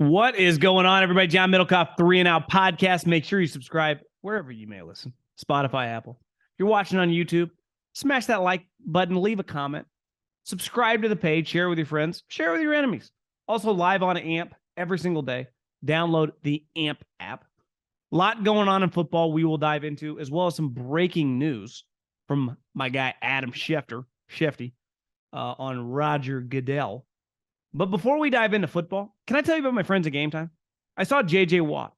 What is going on, everybody? John Middlekauff, 3 and Out podcast. Make sure you subscribe wherever you may listen. Spotify, Apple. If you're watching on YouTube, smash that like button, leave a comment, subscribe to the page, share with your friends, share with your enemies. Also live on AMP every single day. Download the AMP app. A lot going on in football we will dive into, as well as some breaking news from my guy Adam Schefty, on Roger Goodell. But before we dive into football, can I tell you about my friends at Gametime? I saw J.J. Watt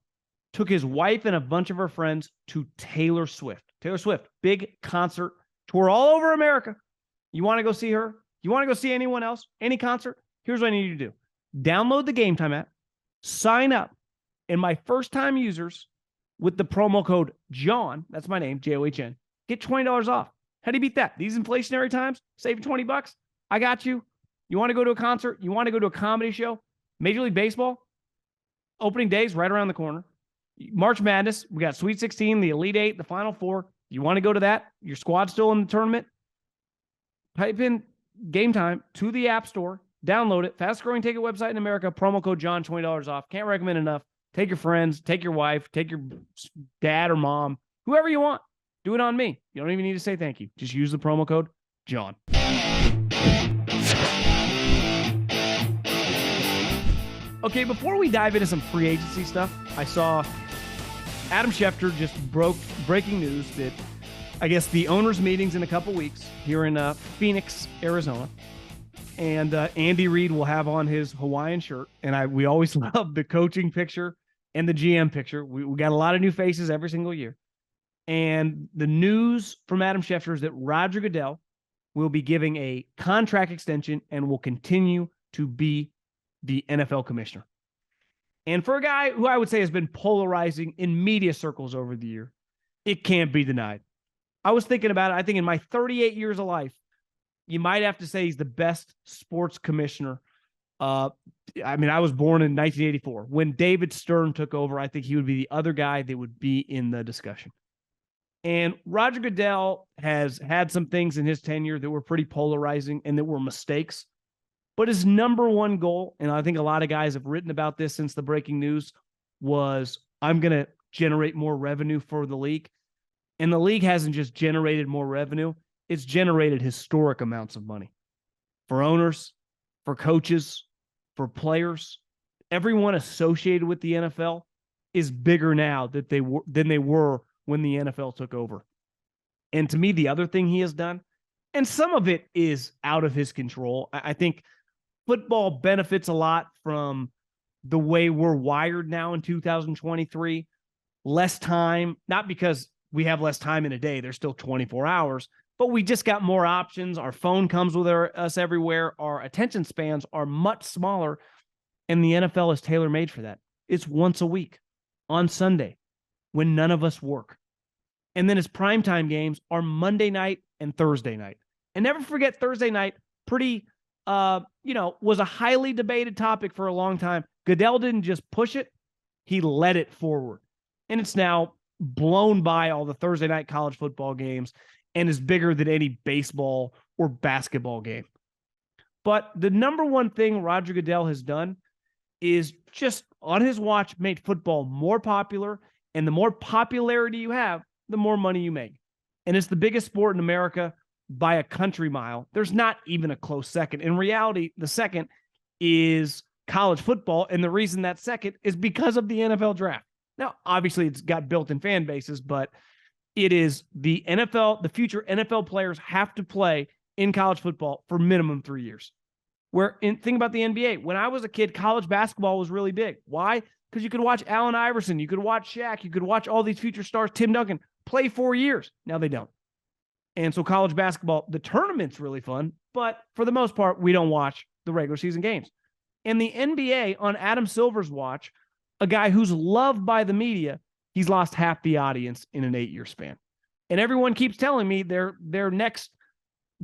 took his wife and a bunch of her friends to Taylor Swift. Taylor Swift, big concert tour all over America. You want to go see her? You want to go see anyone else? Any concert? Here's what I need you to do. Download the Gametime app, sign up, and my first-time users with the promo code JOHN, that's my name, John, get $20 off. How do you beat that? These inflationary times, save $20. I got you. You want to go to a concert? You want to go to a comedy show? Major League Baseball? Opening day's right around the corner. March Madness, we got Sweet 16, the Elite Eight, the Final Four. You want to go to that? Your squad's still in the tournament? Type in Gametime to the App Store. Download it. Fastest growing ticket website in America. Promo code John, $20 off. Can't recommend enough. Take your friends. Take your wife. Take your dad or mom. Whoever you want. Do it on me. You don't even need to say thank you. Just use the promo code John. Okay, before we dive into some free agency stuff, I saw Adam Schefter just breaking news that I guess the owners' meeting's in a couple weeks here in Phoenix, Arizona. And Andy Reid will have on his Hawaiian shirt. And we always love the coaching picture and the GM picture. We got a lot of new faces every single year. And the news from Adam Schefter is that Roger Goodell will be giving a contract extension and will continue to be the NFL commissioner. And for a guy who I would say has been polarizing in media circles over the year, it can't be denied. I was thinking about it. I think in my 38 years of life, you might have to say he's the best sports commissioner. I was born in 1984. When David Stern took over, I think he would be the other guy that would be in the discussion. And Roger Goodell has had some things in his tenure that were pretty polarizing and that were mistakes. But his number one goal, and I think a lot of guys have written about this since the breaking news, was I'm going to generate more revenue for the league. And the league hasn't just generated more revenue. It's generated historic amounts of money for owners, for coaches, for players. Everyone associated with the NFL is bigger now than they were when the NFL took over. And to me, the other thing he has done, and some of it is out of his control, I think football benefits a lot from the way we're wired now in 2023. Less time, not because we have less time in a day. There's still 24 hours, but we just got more options. Our phone comes with us everywhere. Our attention spans are much smaller, and the NFL is tailor-made for that. It's once a week on Sunday when none of us work. And then his primetime games are Monday night and Thursday night. And never forget Thursday night, was a highly debated topic for a long time. Goodell didn't just push it, he led it forward. And it's now blown by all the Thursday night college football games and is bigger than any baseball or basketball game. But the number one thing Roger Goodell has done is just on his watch made football more popular. And the more popularity you have, the more money you make. And it's the biggest sport in America by a country mile. There's not even a close second. In reality, the second is college football. And the reason that's second is because of the NFL draft. Now, obviously, it's got built-in fan bases, but it is the NFL, the future NFL players have to play in college football for minimum 3 years. Think about the NBA. When I was a kid, college basketball was really big. Why? Because you could watch Allen Iverson, you could watch Shaq, you could watch all these future stars, Tim Duncan, play 4 years. Now they don't. And so college basketball, the tournament's really fun, but for the most part, we don't watch the regular season games. And the NBA, on Adam Silver's watch, a guy who's loved by the media, he's lost half the audience in an 8-year span. And everyone keeps telling me their next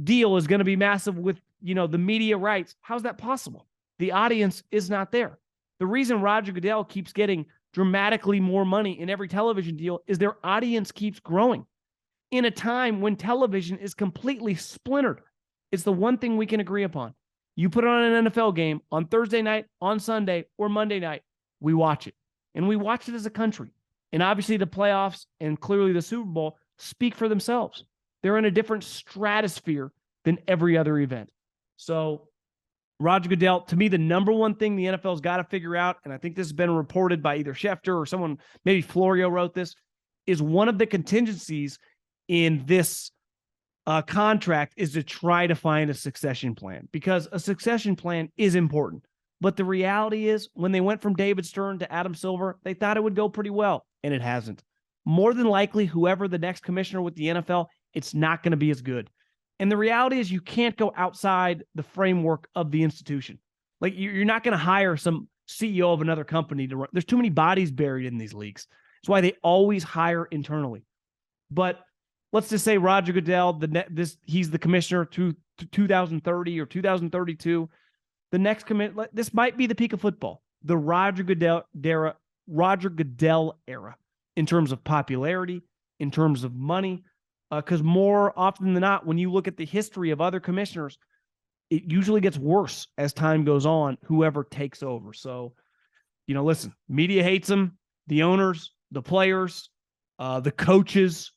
deal is going to be massive with, the media rights. How's that possible? The audience is not there. The reason Roger Goodell keeps getting dramatically more money in every television deal is their audience keeps growing in a time when television is completely splintered. It's the one thing we can agree upon. You put on an NFL game on Thursday night, on Sunday, or Monday night, we watch it. And we watch it as a country. And obviously the playoffs and clearly the Super Bowl speak for themselves. They're in a different stratosphere than every other event. So Roger Goodell, to me, the number one thing the NFL's got to figure out, and I think this has been reported by either Schefter or someone, maybe Florio wrote this, is one of the contingencies in this contract is to try to find a succession plan, because a succession plan is important. But the reality is, when they went from David Stern to Adam Silver, they thought it would go pretty well, and it hasn't. More than likely, whoever the next commissioner with the NFL, it's not going to be as good. And the reality is you can't go outside the framework of the institution. Like, you're not going to hire some CEO of another company to run. There's too many bodies buried in these leagues. That's why they always hire internally. But let's just say Roger Goodell, he's the commissioner to 2030 or 2032. The next this might be the peak of football, the Roger Goodell era, in terms of popularity, in terms of money, because more often than not, when you look at the history of other commissioners, it usually gets worse as time goes on, whoever takes over. So, listen, media hates them, the owners, the players, the coaches,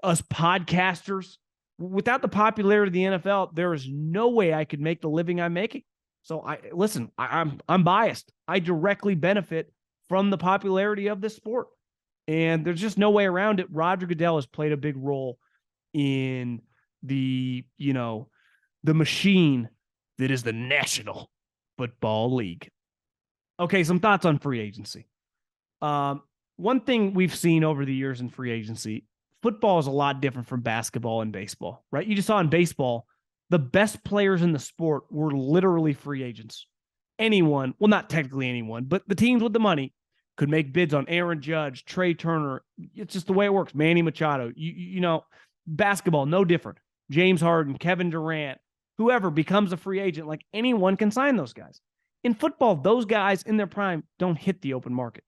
us podcasters. Without the popularity of the NFL, there is no way I could make the living I'm making. So I'm biased. I directly benefit from the popularity of this sport. And there's just no way around it. Roger Goodell has played a big role in the machine that is the National Football League. Okay, some thoughts on free agency. One thing we've seen over the years in free agency, football is a lot different from basketball and baseball, right? You just saw in baseball, the best players in the sport were literally free agents. Anyone, well, not technically anyone, but the teams with the money could make bids on Aaron Judge, Trey Turner. It's just the way it works. Manny Machado, basketball, no different. James Harden, Kevin Durant, whoever becomes a free agent, like anyone can sign those guys. In football, those guys in their prime don't hit the open market.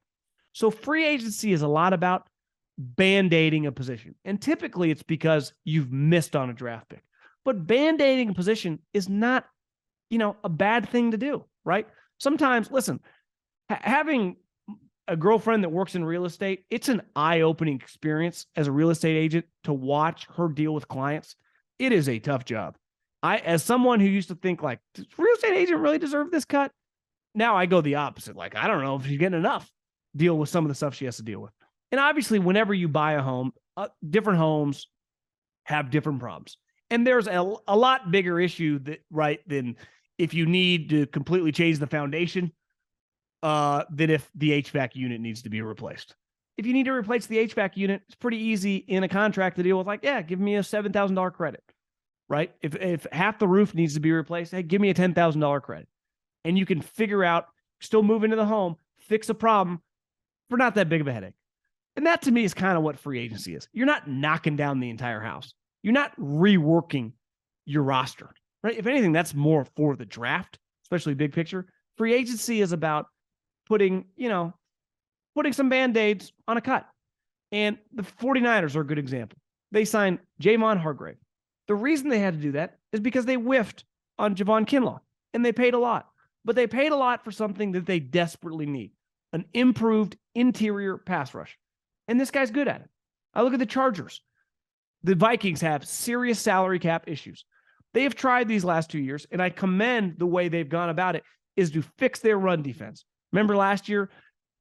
So free agency is a lot about band-aiding a position. And typically it's because you've missed on a draft pick. But band-aiding a position is not, a bad thing to do, right? Sometimes, listen, having a girlfriend that works in real estate, it's an eye-opening experience as a real estate agent to watch her deal with clients. It is a tough job. As someone who used to think, like, does real estate agent really deserve this cut? Now I go the opposite. Like, I don't know if she's getting enough deal with some of the stuff she has to deal with. And obviously, whenever you buy a home, different homes have different problems. And there's a lot bigger issue than if you need to completely change the foundation than if the HVAC unit needs to be replaced. If you need to replace the HVAC unit, it's pretty easy in a contract to deal with, like, yeah, give me a $7,000 credit, right? If half the roof needs to be replaced, hey, give me a $10,000 credit. And you can figure out, still move into the home, fix a problem for not that big of a headache. And that, to me, is kind of what free agency is. You're not knocking down the entire house. You're not reworking your roster, right? If anything, that's more for the draft, especially big picture. Free agency is about putting some Band-Aids on a cut. And the 49ers are a good example. They signed Javon Hargrave. The reason they had to do that is because they whiffed on Javon Kinlaw, and they paid a lot. But they paid a lot for something that they desperately need, an improved interior pass rush. And this guy's good at it. I look at the Chargers. The Vikings have serious salary cap issues. They have tried these last 2 years, and I commend the way they've gone about it, is to fix their run defense. Remember last year,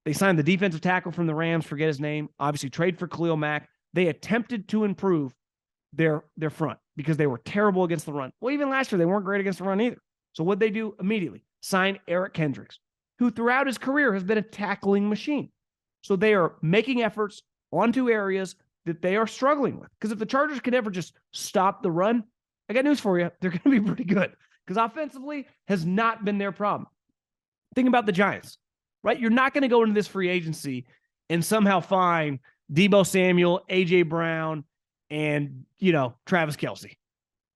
they signed the defensive tackle from the Rams, forget his name, obviously trade for Khalil Mack. They attempted to improve their front because they were terrible against the run. Well, even last year, they weren't great against the run either. So what'd they do immediately? Sign Eric Kendricks, who throughout his career has been a tackling machine. So they are making efforts onto areas that they are struggling with. Because if the Chargers could ever just stop the run, I got news for you, they're going to be pretty good. Because offensively has not been their problem. Think about the Giants, right? You're not going to go into this free agency and somehow find Deebo Samuel, A.J. Brown, and, Travis Kelce.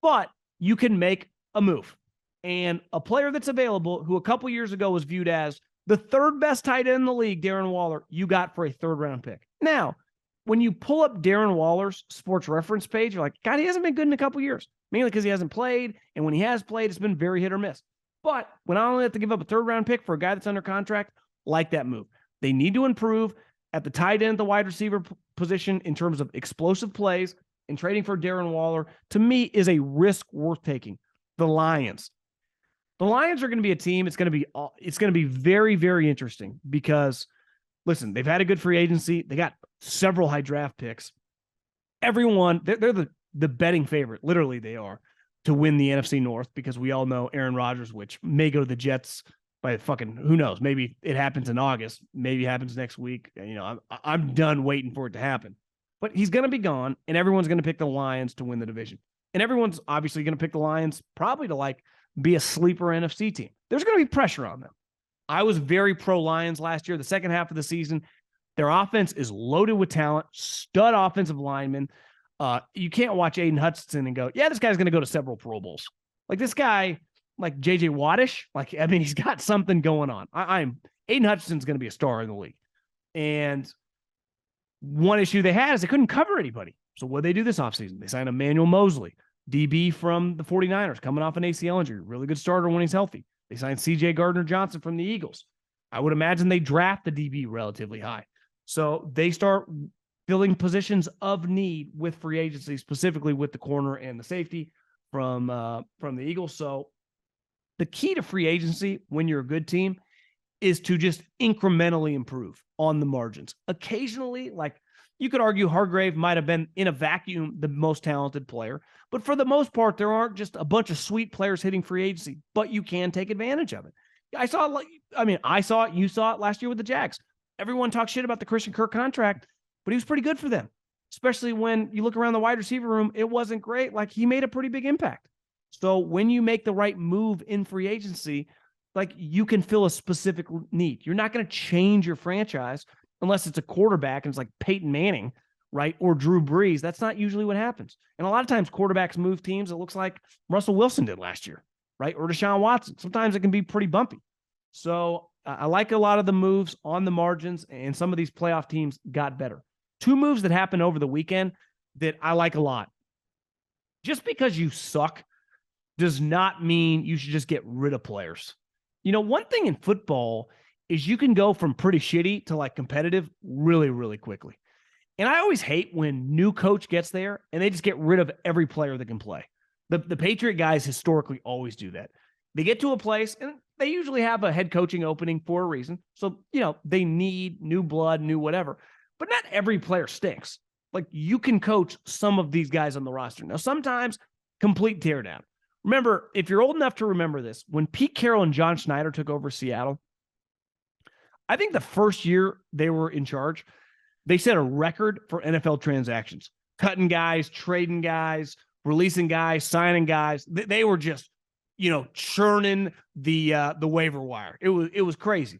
But you can make a move. And a player that's available, who a couple years ago was viewed as the third best tight end in the league, Darren Waller, you got for a third-round pick. Now, when you pull up Darren Waller's sports reference page, you're like, God, he hasn't been good in a couple years, mainly because he hasn't played. And when he has played, it's been very hit or miss. But when I only have to give up a third-round pick for a guy that's under contract, like that move. They need to improve at the tight end, the wide receiver position in terms of explosive plays, and trading for Darren Waller, to me, is a risk worth taking. The Lions. The Lions are going to be a team. It's going to be very, very interesting because, listen, they've had a good free agency. They got several high draft picks. Everyone, they're the betting favorite. Literally, they are to win the NFC North because we all know Aaron Rodgers, which may go to the Jets by fucking, who knows? Maybe it happens in August. Maybe it happens next week. You know, I'm done waiting for it to happen. But he's going to be gone, and everyone's going to pick the Lions to win the division. And everyone's obviously going to pick the Lions probably to be a sleeper NFC team. There's going to be pressure on them. I was very pro Lions last year. The second half of the season, their offense is loaded with talent, stud offensive linemen. You can't watch Aiden Hutchinson and go, yeah, this guy's going to go to several Pro Bowls. Like this guy, like JJ Wattish, he's got something going on. Aiden Hutchinson's going to be a star in the league. And one issue they had is they couldn't cover anybody. So what did they do this offseason? They signed Emmanuel Mosley, DB from the 49ers, coming off an ACL injury. Really good starter when he's healthy. They signed CJ Gardner-Johnson from the Eagles. I would imagine they draft the DB relatively high. So they start filling positions of need with free agency, specifically with the corner and the safety from the Eagles. So the key to free agency when you're a good team is to just incrementally improve on the margins. Occasionally, you could argue Hargrave might have been in a vacuum the most talented player, but for the most part, there aren't just a bunch of sweet players hitting free agency, but you can take advantage of it. I saw it, you saw it last year with the Jags. Everyone talks shit about the Christian Kirk contract, but he was pretty good for them, especially when you look around the wide receiver room. It wasn't great. He made a pretty big impact. So when you make the right move in free agency, you can fill a specific need. You're not going to change your franchise unless it's a quarterback and it's like Peyton Manning, right? Or Drew Brees. That's not usually what happens. And a lot of times quarterbacks move teams. It looks like Russell Wilson did last year, right? Or Deshaun Watson. Sometimes it can be pretty bumpy. So I like a lot of the moves on the margins, and some of these playoff teams got better. Two moves that happened over the weekend that I like a lot. Just because you suck does not mean you should just get rid of players. One thing in football is you can go from pretty shitty to competitive really, really quickly. And I always hate when new coach gets there and they just get rid of every player that can play. The Patriot guys historically always do that. They get to a place and they usually have a head coaching opening for a reason. So, they need new blood, new whatever. But not every player stinks. You can coach some of these guys on the roster. Now, sometimes complete teardown. Remember, if you're old enough to remember this, when Pete Carroll and John Schneider took over Seattle, I think the first year they were in charge, they set a record for NFL transactions. Cutting guys, trading guys, releasing guys, signing guys. They were just, churning the waiver wire. It was crazy.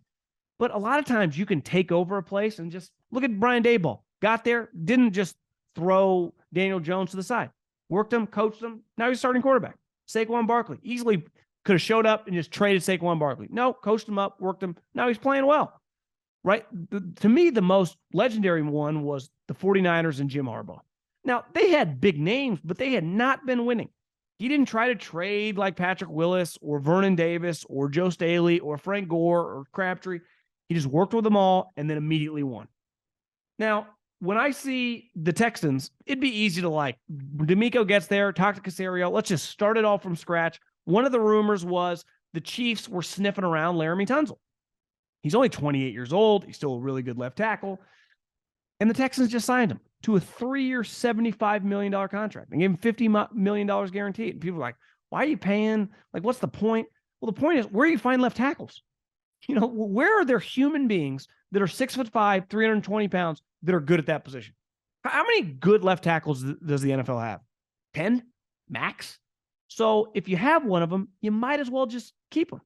But a lot of times you can take over a place and just look at Brian Daboll. Got there, didn't just throw Daniel Jones to the side. Worked him, coached him. Now he's starting quarterback. Saquon Barkley easily could have showed up and just traded Saquon Barkley. No, coached him up, worked him. Now he's playing well, right? To me, the most legendary one was the 49ers and Jim Harbaugh. Now, they had big names, but they had not been winning. He didn't try to trade like Patrick Willis or Vernon Davis or Joe Staley or Frank Gore or Crabtree. He just worked with them all and then immediately won. Now, when I see the Texans, it'd be easy to D'Amico gets there, talk to Caserio. Let's just start it all from scratch. One of the rumors was the Chiefs were sniffing around Laremy Tunsil. He's only 28 years old. He's still a really good left tackle. And the Texans just signed him to a 3-year, $75 million contract. They gave him $50 million guaranteed. And people are like, why are you paying? What's the point? Well, the point is, where do you find left tackles? Where are there human beings that are 6'5", 320 pounds that are good at that position? How many good left tackles does the NFL have? 10 max? So if you have one of them, you might as well just keep them.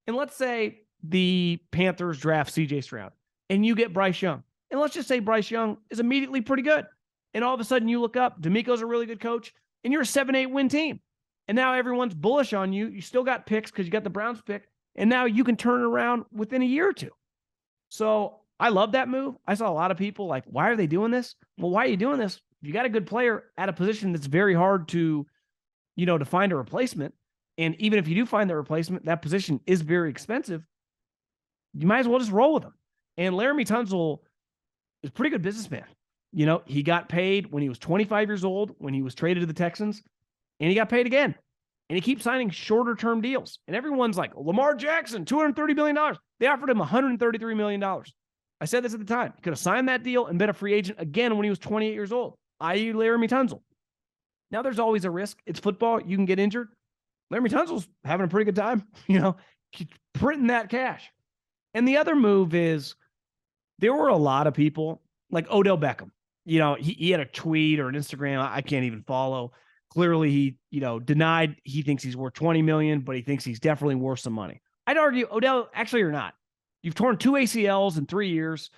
And let's say the Panthers draft CJ Stroud and you get Bryce Young. And let's just say Bryce Young is immediately pretty good. And all of a sudden you look up, D'Amico's a really good coach, and you're a 7-8 win team. And now everyone's bullish on you. You still got picks because you got the Browns pick. And now you can turn it around within a year or two. So I love that move. I saw a lot of people why are they doing this? Well, why are you doing this? You got a good player at a position that's very hard to, to find a replacement. And even if you do find the replacement, that position is very expensive. You might as well just roll with them. And Laremy Tunsil is a pretty good businessman. He got paid when he was 25 years old, when he was traded to the Texans, and he got paid again. And he keeps signing shorter term deals. And everyone's like, Lamar Jackson, $230 million. They offered him $133 million. I said this at the time. He could have signed that deal and been a free agent again when he was 28 years old, i.e. Laremy Tunsil. Now there's always a risk. It's football. You can get injured. Laremy Tunsil's having a pretty good time, printing that cash. And the other move is there were a lot of people like Odell Beckham. He had a tweet or an Instagram I can't even follow. Clearly he, denied he thinks he's worth $20 million, but he thinks he's definitely worth some money. I'd argue, Odell, actually you're not. You've torn 2 ACLs in 3 years.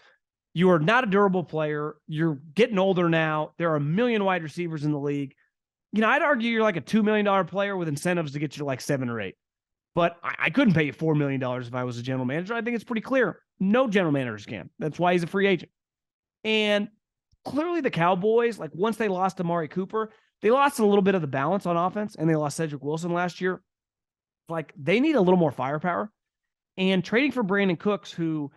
You are not a durable player. You're getting older now. There are a million wide receivers in the league. I'd argue you're like a $2 million player with incentives to get you to like 7 or 8. But I couldn't pay you $4 million if I was a general manager. I think it's pretty clear. No general managers can. That's why he's a free agent. And clearly the Cowboys, like once they lost Amari Cooper, they lost a little bit of the balance on offense, and they lost Cedric Wilson last year. Like they need a little more firepower. And trading for Brandin Cooks, who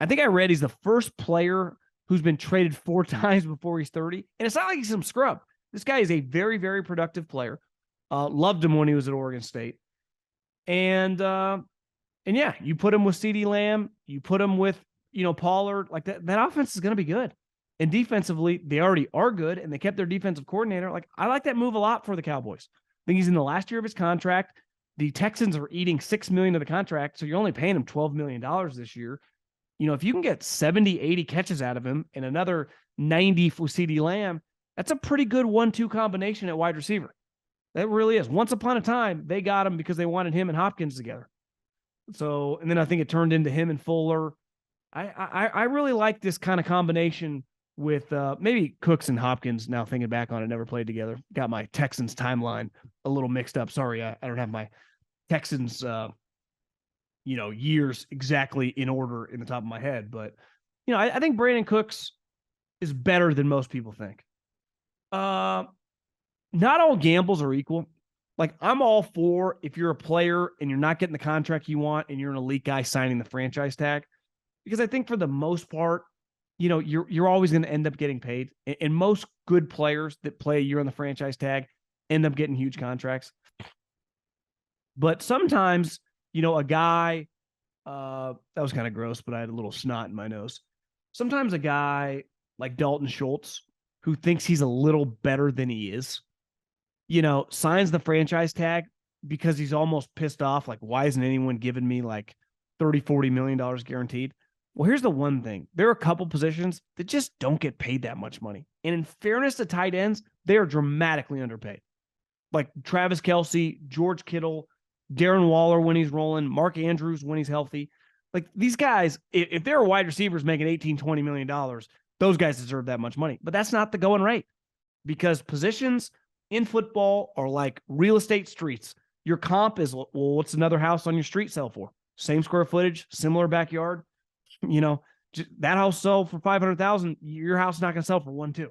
I think I read he's the first player who's been traded 4 times before he's 30. And it's not like he's some scrub. This guy is a very, very productive player. Loved him when he was at Oregon State. And yeah, you put him with CeeDee Lamb, you put him with, Pollard, like that offense is going to be good. And defensively, they already are good, and they kept their defensive coordinator. Like, I like that move a lot for the Cowboys. I think he's in the last year of his contract. The Texans are eating $6 million of the contract, so you're only paying him $12 million this year. If you can get 70, 80 catches out of him and another 90 for CeeDee Lamb, that's a pretty good 1-2 combination at wide receiver. That really is. Once upon a time, they got him because they wanted him and Hopkins together. So, and then I think it turned into him and Fuller. I really like this kind of combination with maybe Cooks and Hopkins. Now thinking back on it, never played together. Got my Texans timeline a little mixed up. Sorry, I don't have my Texans, years exactly in order in the top of my head. But, I think Brandin Cooks is better than most people think. Not all gambles are equal. Like, I'm all for if you're a player and you're not getting the contract you want and you're an elite guy signing the franchise tag, because I think for the most part, you're always going to end up getting paid. And most good players that play a year on the franchise tag end up getting huge contracts. But sometimes, a guy, that was kind of gross, but I had a little snot in my nose. Sometimes a guy like Dalton Schultz, who thinks he's a little better than he is, signs the franchise tag because he's almost pissed off. Like, why isn't anyone giving me like $30-40 million guaranteed? Well, here's the one thing. There are a couple positions that just don't get paid that much money. And in fairness to tight ends, they are dramatically underpaid. Like Travis Kelce, George Kittle, Darren Waller when he's rolling, Mark Andrews when he's healthy. Like these guys, if they're wide receivers making $18-20 million, those guys deserve that much money. But that's not the going rate, because positions in football are like real estate streets. Your comp is, well, what's another house on your street sell for? Same square footage, similar backyard. That house sold for $500,000. Your house is not going to sell for 1-2,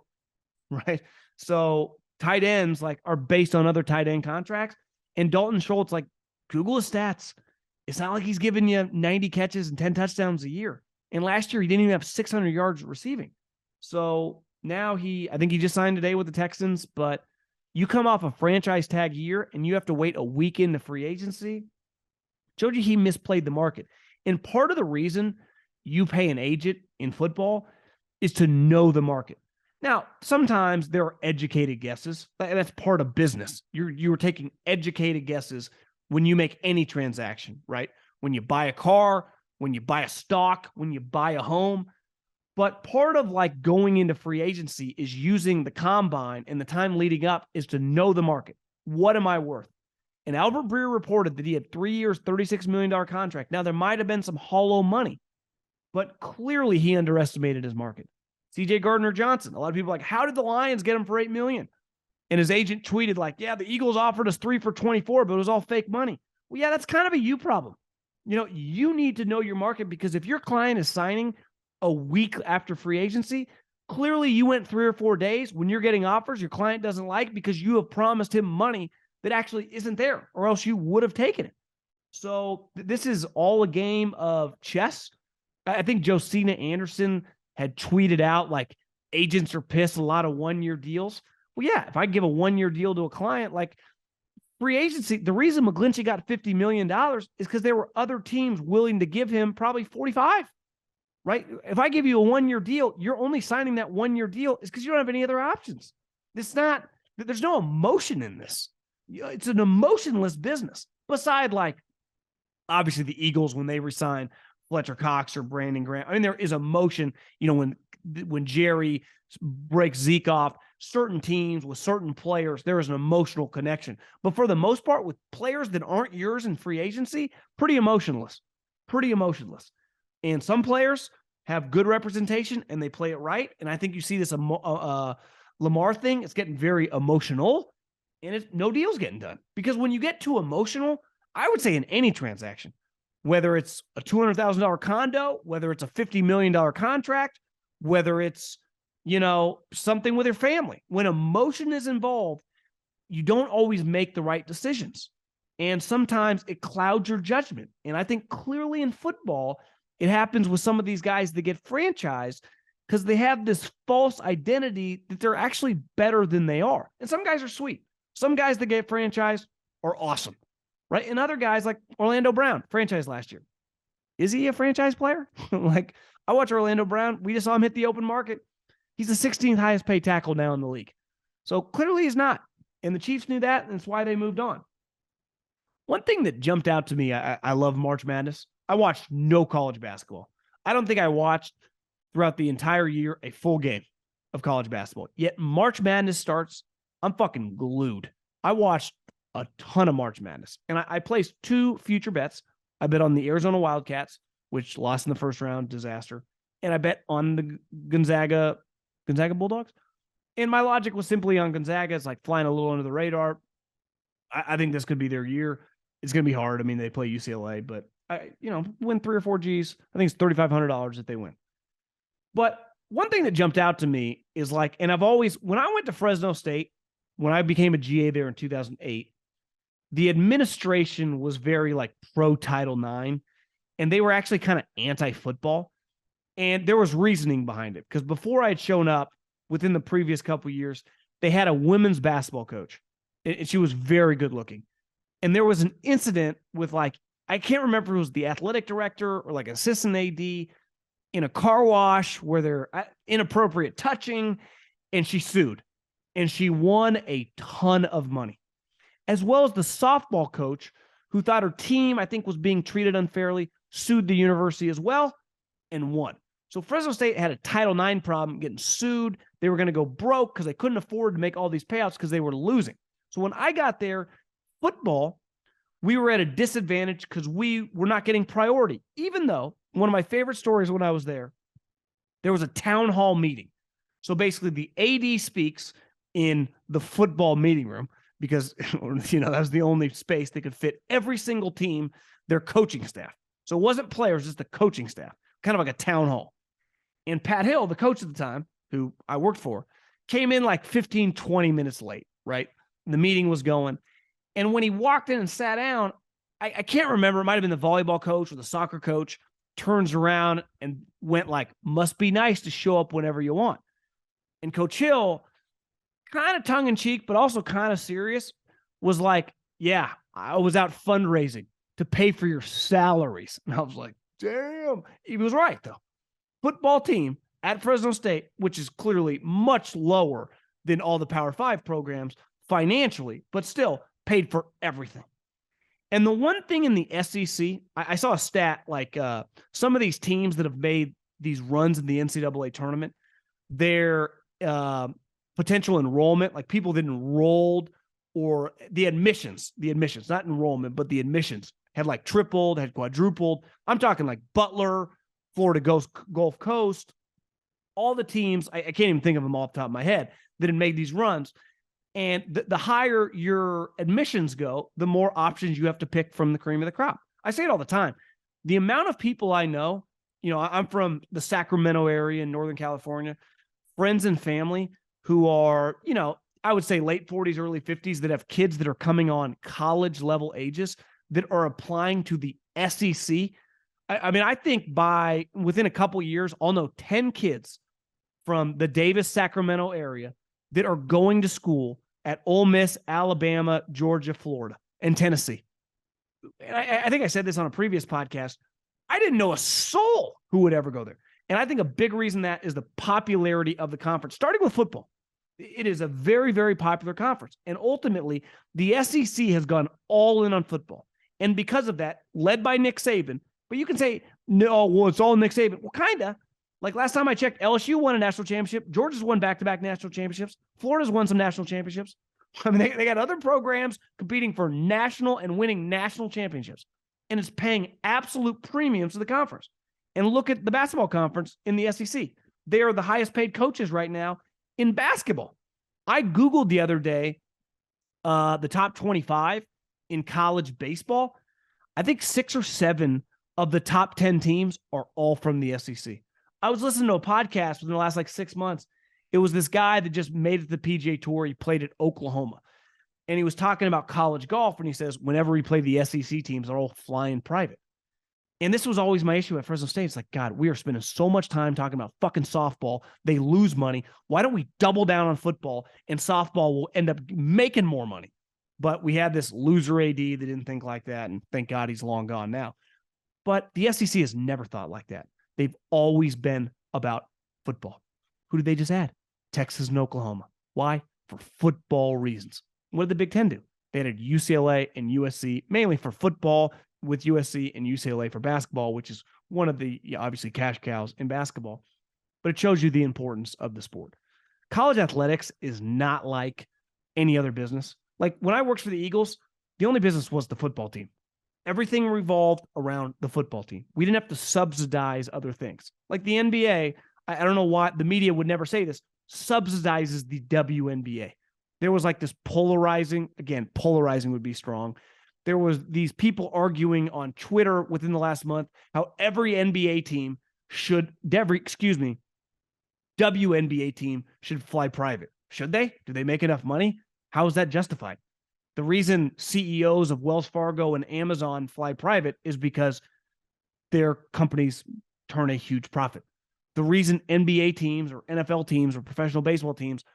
right? So tight ends are based on other tight end contracts. And Dalton Schultz, Google his stats. It's not like he's giving you 90 catches and 10 touchdowns a year. And last year he didn't even have 600 yards receiving. So now I think he just signed today with the Texans, but you come off a franchise tag year and you have to wait a week into free agency. Showed you he misplayed the market. And part of the reason you pay an agent in football is to know the market. Now, sometimes there are educated guesses. That's part of business. You're taking educated guesses when you make any transaction, right? When you buy a car, when you buy a stock, when you buy a home. But part of going into free agency is using the combine, and the time leading up is to know the market. What am I worth? And Albert Breer reported that he had 3 years, $36 million contract. Now, there might have been some hollow money, but clearly he underestimated his market. CJ Gardner-Johnson, a lot of people how did the Lions get him for $8 million? And his agent tweeted yeah, the Eagles offered us 3 for 24, but it was all fake money. Well, yeah, that's kind of a you problem. You need to know your market, because if your client is signing a week after free agency, clearly you went 3 or 4 days when you're getting offers your client doesn't like, because you have promised him money that actually isn't there, or else you would have taken it. So this is all a game of chess. I think Josina Anderson had tweeted out like agents are pissed, a lot of 1-year deals. Well, yeah, if I give a 1-year deal to a client, like free agency, the reason McGlinchey got $50 million is because there were other teams willing to give him probably 45, right? If I give you a 1-year deal, you're only signing that 1-year deal is because you don't have any other options. There's no emotion in this. It's an emotionless business. Beside, like, obviously the Eagles, when they resign Fletcher Cox or Brandon Graham, I mean, there is emotion, when Jerry breaks Zeke off, certain teams with certain players, there is an emotional connection. But for the most part, with players that aren't yours in free agency, pretty emotionless. And some players have good representation and they play it right. And I think you see this Lamar thing, it's getting very emotional, and no deal's getting done. Because when you get too emotional, I would say in any transaction, whether it's a $200,000 condo, whether it's a $50 million contract, whether it's, something with your family, when emotion is involved, you don't always make the right decisions. And sometimes it clouds your judgment. And I think clearly in football, it happens with some of these guys that get franchised because they have this false identity that they're actually better than they are. And some guys are sweet. Some guys that get franchised are awesome, right? And other guys like Orlando Brown, franchised last year. Is he a franchise player? Like, I watch Orlando Brown. We just saw him hit the open market. He's the 16th highest paid tackle now in the league. So clearly he's not. And the Chiefs knew that, and that's why they moved on. One thing that jumped out to me, I love March Madness. I watched no college basketball. I don't think I watched throughout the entire year a full game of college basketball. Yet March Madness starts, I'm fucking glued. I watched a ton of March Madness. And I placed 2 future bets. I bet on the Arizona Wildcats, which lost in the first round, disaster. And I bet on the Gonzaga Bulldogs. And my logic was simply on Gonzaga. It's like flying a little under the radar. I think this could be their year. It's going to be hard. I mean, they play UCLA, but win 3 or 4 Gs. I think it's $3,500 if they win. But one thing that jumped out to me is like, and when I went to Fresno State, when I became a GA there in 2008, the administration was very like pro Title IX, and they were actually kind of anti-football. And there was reasoning behind it, because before I had shown up, within the previous couple of years, they had a women's basketball coach, and she was very good looking. And there was an incident with I can't remember if it was the athletic director or like assistant AD in a car wash where they're inappropriate touching, and she sued, and she won a ton of money, as well as the softball coach who thought her team, I think, was being treated unfairly, sued the university as well and won. So Fresno State had a Title IX problem, getting sued. They were going to go broke because they couldn't afford to make all these payouts because they were losing. So when I got there, football, we were at a disadvantage because we were not getting priority. Even though one of my favorite stories when I was there was a town hall meeting. So basically the AD speaks in the football meeting room because, that was the only space they could fit every single team, their coaching staff. So it wasn't players, just the coaching staff, kind of like a town hall. And Pat Hill, the coach at the time, who I worked for, came in like 15, 20 minutes late, right? The meeting was going. And when he walked in and sat down, I can't remember, it might have been the volleyball coach or the soccer coach, turns around and went like, must be nice to show up whenever you want. And Coach Hill, kind of tongue-in-cheek, but also kind of serious, was like, yeah, I was out fundraising to pay for your salaries. And I was like, damn. He was right, though. Football team at Fresno State, which is clearly much lower than all the Power 5 programs financially, but still paid for everything. And the one thing in the SEC, I saw a stat like some of these teams that have made these runs in the NCAA tournament, their potential enrollment, like people that enrolled, or the admissions, not enrollment, but the admissions had like tripled, had quadrupled. I'm talking like Butler, Florida Gulf Coast, all the teams, I can't even think of them off the top of my head, that had made these runs. And the higher your admissions go, the more options you have to pick from the cream of the crop. I say it all the time. The amount of people I know, I'm from the Sacramento area in Northern California, friends and family who are, I would say late 40s, early 50s, that have kids that are coming on college level ages that are applying to the SEC. I mean, I think within a couple years, I'll know 10 kids from the Davis, Sacramento area that are going to school at Ole Miss, Alabama, Georgia, Florida, and Tennessee. And I think I said this on a previous podcast. I didn't know a soul who would ever go there. And I think a big reason that is the popularity of the conference, starting with football. It is a very, very popular conference. And ultimately, the SEC has gone all in on football. And because of that, led by Nick Saban, but you can say, no, well, it's all Nick Saban. Well, kind of. Like last time I checked, LSU won a national championship. Georgia's won back-to-back national championships. Florida's won some national championships. I mean, they got other programs competing for national and winning national championships. And it's paying absolute premiums to the conference. And look at the basketball conference in the SEC. They are the highest paid coaches right now in basketball. I Googled the other day the top 25 in college baseball. I think 6 or 7 of the top 10 teams are all from the SEC. I was listening to a podcast within the last 6 months. It was this guy that just made it to the PGA Tour. He played at Oklahoma. And he was talking about college golf, and he says, whenever we play the SEC teams, they're all flying private. And this was always my issue at Fresno State. It's like, God, we are spending so much time talking about fucking softball. They lose money. Why don't we double down on football, and softball will end up making more money? But we had this loser AD that didn't think like that, and thank God he's long gone now. But the SEC has never thought like that. They've always been about football. Who did they just add? Texas and Oklahoma. Why? For football reasons. What did the Big Ten do? They added UCLA and USC, mainly for football, with USC and UCLA for basketball, which is one of the obviously cash cows in basketball. But it shows you the importance of the sport. College athletics is not like any other business. Like when I worked for the Eagles, the only business was the football team. Everything revolved around the football team. We didn't have to subsidize other things. Like the NBA, I don't know why the media would never say this, subsidizes the WNBA. There was this polarizing would be strong. There was these people arguing on Twitter within the last month how every WNBA team should fly private. Should they? Do they make enough money? How is that justified? The reason CEOs of Wells Fargo and Amazon fly private is because their companies turn a huge profit. The reason NBA teams or NFL teams or professional baseball teams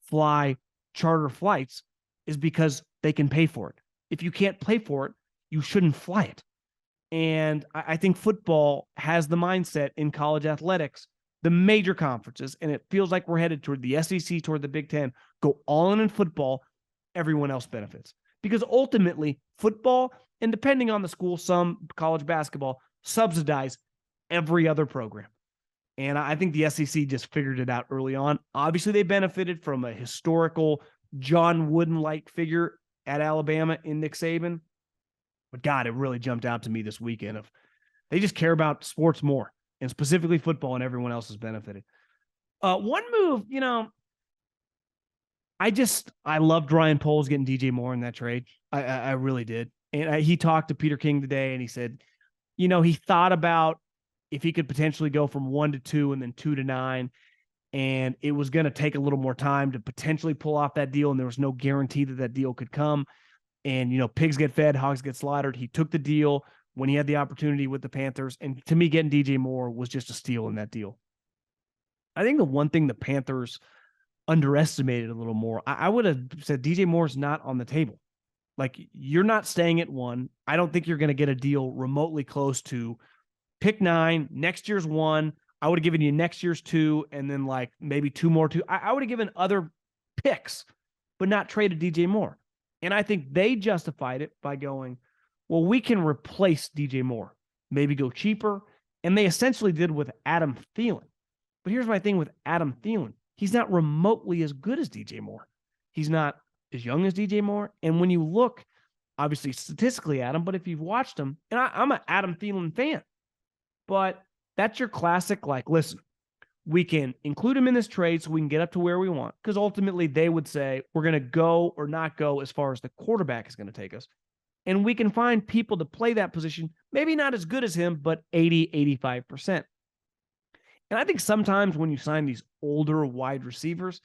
fly charter flights is because they can pay for it. If you can't pay for it, you shouldn't fly it. And I think football has the mindset in college athletics, the major conferences, and it feels like we're headed toward the SEC, toward the Big Ten, go all in football, everyone else benefits. Because ultimately, football, and depending on the school, some college basketball, subsidize every other program. And I think the SEC just figured it out early on. Obviously, they benefited from a historical John Wooden-like figure at Alabama in Nick Saban. But God, it really jumped out to me this weekend of they just care about sports more, and specifically football, and everyone else has benefited. One move, I loved Ryan Poles getting DJ Moore in that trade. I really did. And he talked to Peter King today, and he said, he thought about if he could potentially go from 1 to 2 and then 2 to 9. And it was going to take a little more time to potentially pull off that deal. And there was no guarantee that deal could come. And, pigs get fed, hogs get slaughtered. He took the deal when he had the opportunity with the Panthers. And to me, getting DJ Moore was just a steal in that deal. I think the one thing the Panthers underestimated a little more, I would have said DJ Moore's not on the table. You're not staying at 1. I don't think you're going to get a deal remotely close to pick 9, next year's 1. I would have given you next year's 2, and then maybe 2 more 2. I would have given other picks, but not traded DJ Moore. And I think they justified it by going, well, we can replace DJ Moore, maybe go cheaper. And they essentially did with Adam Thielen. But here's my thing with Adam Thielen. He's not remotely as good as DJ Moore. He's not as young as DJ Moore. And when you look, obviously statistically at him, but if you've watched him, and I'm an Adam Thielen fan, but that's your classic, listen, we can include him in this trade so we can get up to where we want. Because ultimately they would say, we're going to go or not go as far as the quarterback is going to take us. And we can find people to play that position, maybe not as good as him, but 80, 85%. And I think sometimes when you sign these older wide receivers,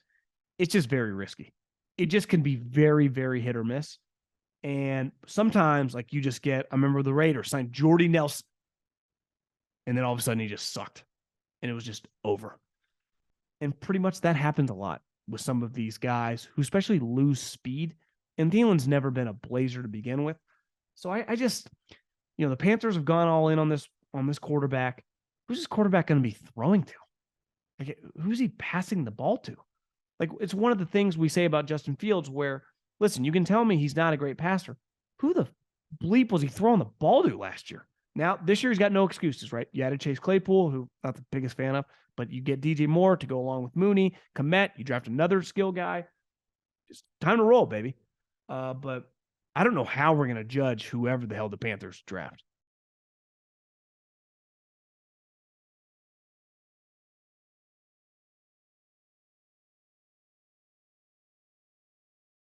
it's just very risky. It just can be very, very hit or miss. And sometimes you just get, I remember the Raiders signed Jordy Nelson. And then all of a sudden he just sucked and it was just over. And pretty much that happens a lot with some of these guys who especially lose speed. And Thielen's never been a blazer to begin with. So I just, the Panthers have gone all in on this quarterback. Who's this quarterback going to be throwing to? Like, who's he passing the ball to? Like, it's one of the things we say about Justin Fields where, listen, you can tell me he's not a great passer. Who the bleep was he throwing the ball to last year? Now, this year he's got no excuses, right? You added Chase Claypool, who I'm not the biggest fan of, but you get DJ Moore to go along with Mooney, Kmet, you draft another skill guy. Just time to roll, baby. But I don't know how we're going to judge whoever the hell the Panthers draft.